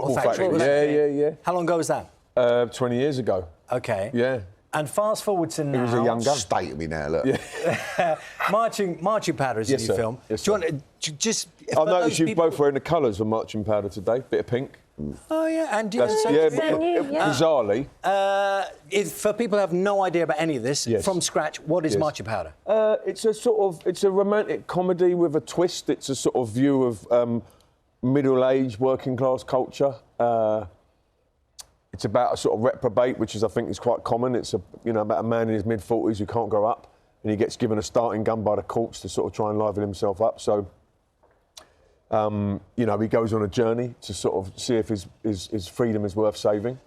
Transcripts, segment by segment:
football factory. Yeah. How long ago was that? 20 years ago. OK. Yeah. And fast forward to now... He was a young gun. State of me now, look. Yeah. marching powder is a new film. Yes, Do you want to just... I noticed you're both wearing the colours of marching powder today. Bit of pink. Oh, yeah, and... Bizarrely. For people who have no idea about any of this, from scratch, what is marching powder? It's a romantic comedy with a twist. It's a sort of view of middle-aged working-class culture. It's about a sort of reprobate, which I think is quite common. It's about a man in his mid-40s who can't grow up, and he gets given a starting gun by the courts to sort of try and liven himself up. So, he goes on a journey to sort of see if his freedom is worth saving.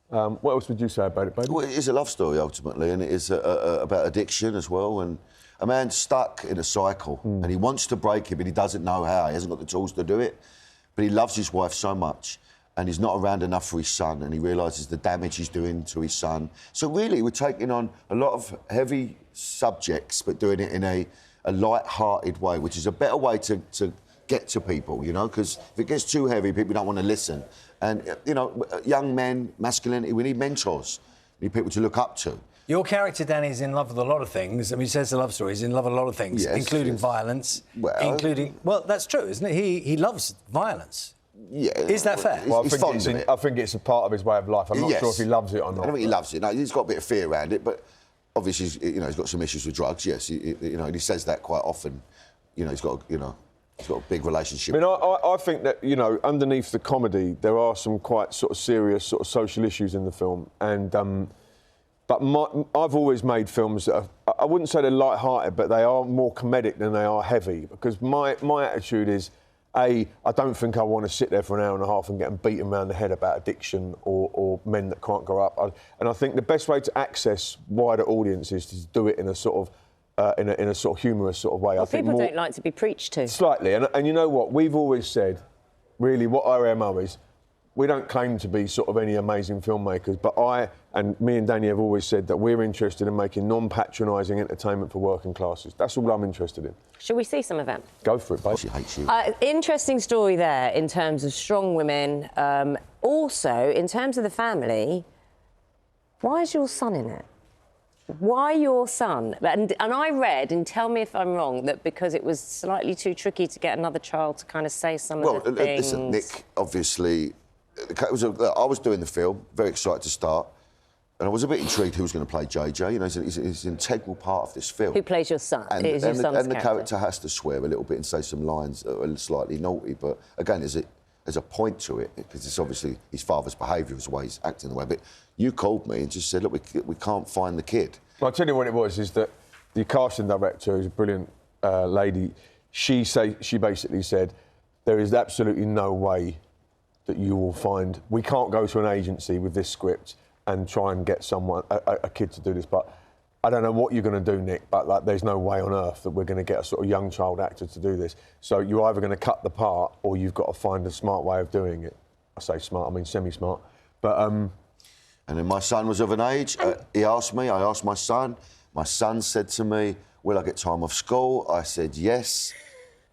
What else would you say about it, baby? Well, it is a love story, ultimately, and it is about addiction as well. And a man stuck in a cycle, and he wants to break it, but he doesn't know how. He hasn't got the tools to do it. But he loves his wife so much, and he's not around enough for his son, and he realises the damage he's doing to his son. So really, we're taking on a lot of heavy subjects, but doing it in a light-hearted way, which is a better way to get to people, because if it gets too heavy, people don't want to listen. And, young men, masculinity, we need mentors. We need people to look up to. Your character, Danny, is in love with a lot of things. I mean, he says the love story. He's in love with a lot of things, including violence. Well, that's true, isn't it? He loves violence. Yeah. Is that fair? Well, I think it's a part of his way of life. I'm not sure if he loves it or not. I don't think he loves it. No, he's got a bit of fear around it, but obviously, he's got some issues with drugs, yes. And he says that quite often. He's got a big relationship. I mean, I think that, underneath the comedy, there are some quite sort of serious sort of social issues in the film. And, but I've always made films that I wouldn't say they're light-hearted, but they are more comedic than they are heavy. Because my attitude is, I don't think I want to sit there for an hour and a half and get them beaten around the head about addiction or men that can't grow up. And I think the best way to access wider audiences is to do it in a sort of in a sort of humorous sort of way. Well, I think people don't like to be preached to. Slightly, and you know what? We've always said, really, what our MO is, we don't claim to be sort of any amazing filmmakers, but me and Danny have always said that we're interested in making non-patronising entertainment for working classes. That's all I'm interested in. Shall we see some of that? Go for it, babe. She hates you. Interesting story there in terms of strong women. Also, in terms of the family, why is your son in it? Why your son? And I read, and tell me if I'm wrong, that because it was slightly too tricky to get another child to kind of say some of the things... Listen, Nick, obviously... I was doing the film, very excited to start, and I was a bit intrigued who was going to play JJ. He's an integral part of this film. Who plays your son? And the character has to swear a little bit and say some lines that are slightly naughty, but again, there's a point to it, because it's obviously his father's behaviour is the way he's acting the way. But you called me and just said, look, we can't find the kid. Well, I'll tell you what it was, is that the casting director, who's a brilliant lady, she basically said, there is absolutely no way that you will find... We can't go to an agency with this script and try and get a kid to do this, but I don't know what you're going to do, Nick, but there's no way on earth that we're going to get a sort of young child actor to do this. So you're either going to cut the part or you've got to find a smart way of doing it. I say smart, I mean semi-smart. But... And then my son was of an age. I asked my son. My son said to me, will I get time off school? I said yes.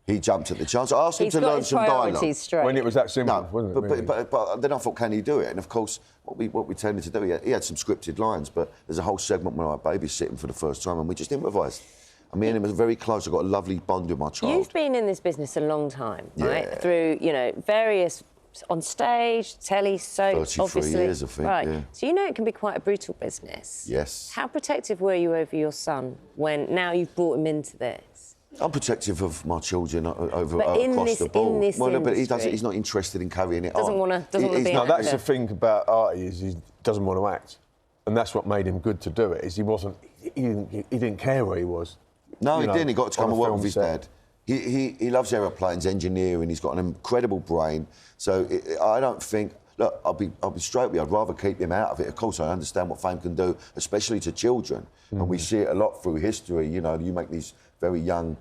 He jumped at the chance. I asked him to learn some dialogue. Straight. When it was that simple, wasn't it? Really? But then I thought, can he do it? And of course, what we tended to do, he had some scripted lines, but there's a whole segment where I babysitting for the first time, and we just improvised. And me and him are very close. I've got a lovely bond with my child. You've been in this business a long time, right? Through, various... on stage, telly, soaps, 33 obviously. years, I think, right. yeah. So it can be quite a brutal business. Yes. How protective were you over your son when now you've brought him into this? I'm protective of my children across the board. In this but he's not interested in carrying it on. Doesn't want to be No, that's the thing about Artie, is he doesn't want to act. And that's what made him good to do it, is he didn't care where he was. No, he didn't. He got to come and work with his dad. He loves aeroplanes, engineering. He's got an incredible brain. So I don't think... Look, I'll be straight with you. I'd rather keep him out of it. Of course, I understand what fame can do, especially to children. And we see it a lot through history. You make these very young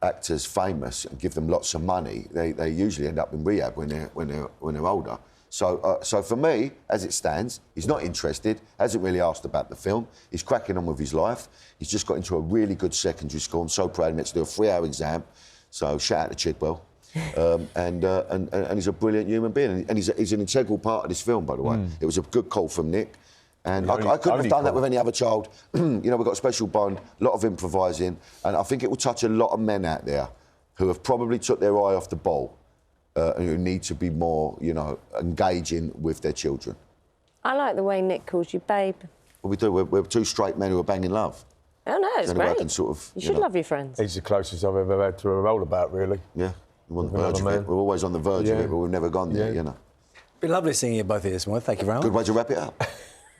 actors famous and give them lots of money. They usually end up in rehab when they're older. So for me, as it stands, he's not interested, hasn't really asked about the film. He's cracking on with his life. He's just got into a really good secondary school. I'm so proud of him. He had to do a 3-hour exam. So shout out to Chidwell. and he's a brilliant human being, and he's an integral part of this film, by the way. It was a good call from Nick. And I couldn't have done that with any other child. You know, we've got a special bond, a lot of improvising, and I think it will touch a lot of men out there who have probably took their eye off the ball and who need to be more, you know, engaging with their children. I like the way Nick calls you babe. Well, we do. We're two straight men who are banging love. Oh, no, it's great. Can sort of, you should love your friends. He's the closest I've ever had to a rollabout, really. Yeah, we're on the verge of it. We're always on the verge of it, but we've never gone there, you know. It's been lovely seeing you both here this morning. Thank you very much. Good way to wrap it up.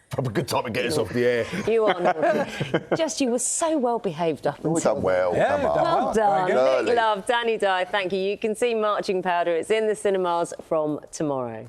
Probably a good time to get us off the air. You are naughty. Just, you were so well behaved up until... We've done well. Yeah, Come on. Well done. Early. Nick Love, Danny Dyer, thank you. You can see Marching Powder. It's in the cinemas from tomorrow.